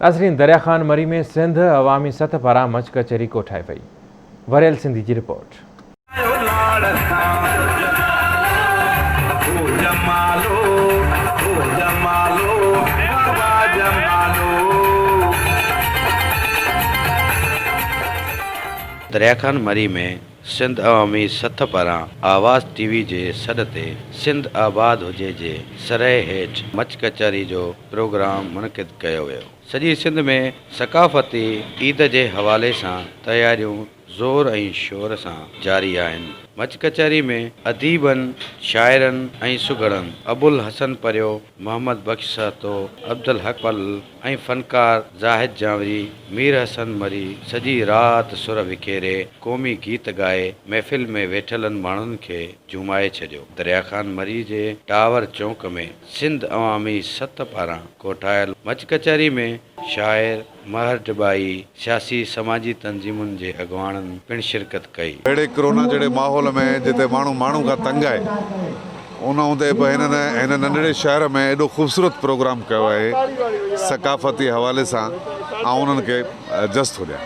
नाज़रीन, दरिया खान मरी में सिंध अवामी सतह पारां मच कचहरी कोठाए वई। वरियल सिंधी की रिपोर्ट। दरिया खान मरी में सिंध अवामी सतह पारां आवाज़ टीवी जे सॾ ते सिंध आबाद हुजे जे सरह हेठि मच कचहरी जो प्रोग्राम मुनक़िद कयो वियो। सॼी सिंध में सक़ाफ़ती ईद जे हवाले सां तयारियूं ज़ोर ऐं शोर सां जारी आहिनि। मच कचहरी में अदीबनि, शाइरनि ऐं सुगड़नि अबुल हसन परियो, मोहम्मद बख्श सातो, अब्दुल हक पल ऐं फ़नकार ज़ाहिद जावरी, मीर हसन मरी सॼी राति सुर विखेरे क़ौमी गीत ॻाए महफ़िल में वेठलनि माण्हुनि खे झुमाए छॾियो। दरिया खान मरी जे टावर चौक में सिंध अवामी सतह पारां कोठायल मच कचहरी में शाइर, महर टिबाई, सियासी समाजी तंज़ीमुनि जे अॻवाननि पिणु शिरकत कई। अहिड़े कोरोना जहिड़े माहौल में जिते माण्हू खां तंग आहे, उन हूंदे बि हिन नंढड़े शहर में एॾो ख़ूबसूरत प्रोग्राम कयो आहे सक़ाफ़ती हवाले सां, ऐं उन्हनि खे जस्ट हुजे।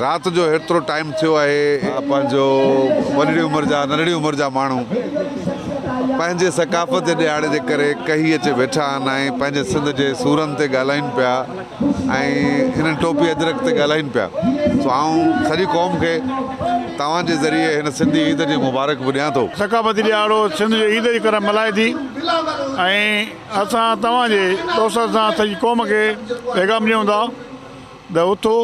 राति जो हेतिरो टाइम थियो आहे, पंहिंजो वॾी उमिरि जा नंढड़ी उमिरि जा माण्हू पंहिंजे सक़ाफ़त जे ॾियारे जे करे कही अचे वेठा आहिनि ऐं पंहिंजे सिंध जे सूरनि ते ॻाल्हाइनि पिया ऐं हिन टोपी अजरक ते ॻाल्हाइनि पिया। सो आऊं सॼी क़ौम खे तव्हांजे ज़रिए हिन सिंधी ईद जी मुबारक बि ॾियां थो। सक़ाफ़ती ॾियारो सिंध जे ईद जी करे मल्हाए थी ऐं असां तव्हांजे दोस्त सां सॼी क़ौम खे पैगाम ॾियूं था त उथो,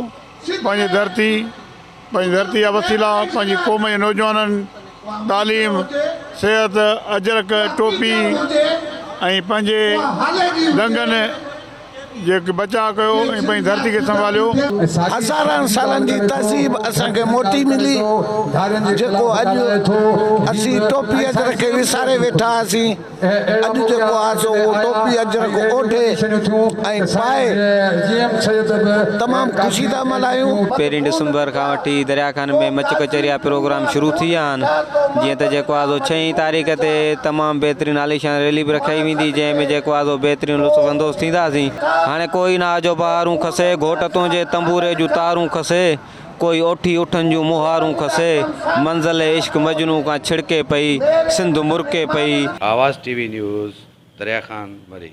पंहिंजी धरती जा वसीला पंहिंजी क़ौम जे नौजवाननि तालीम, सेहत, अजरक, टोपी ऐं पंहिंजे रंगनि जेके बचाव कयो ऐं पंहिंजी धरती खे संभालियो। हज़ारनि सालनि जी तहज़ीब असांखे मोटी मिली, जेको अॼु असीं टोपी अजरक खे विसारे वेठा हुआसीं। अॼु जेको आहे सो उहो टोपी अजरक ओढ़े ऐं पाए तमामु ख़ुशी था मल्हायूं। 1 डिसंबर खां वठी दरिया खान में मच कचहरी जा प्रोग्राम शुरू थी विया आहिनि। जीअं त जेको आहे 6 तारीख़ ते तमामु बहितरीनु आलीशान रैली बि रखाई वेंदी, जंहिंमें जेको आहे बहितरीनु लुत्फ़ अंदोज़ थींदासीं। हाणे कोई ना जो बहारूं खसे, घोट तुंहिंजे तंबूरे जूं तारूं खसे, कोई ओठी उठनि जूं मुहारूं खसे, मंज़िल इश्क मजनू खां छिड़के पई, सिंध मुरके पई। आवाज़ टीवी न्यूज़, दरिया खान मरी।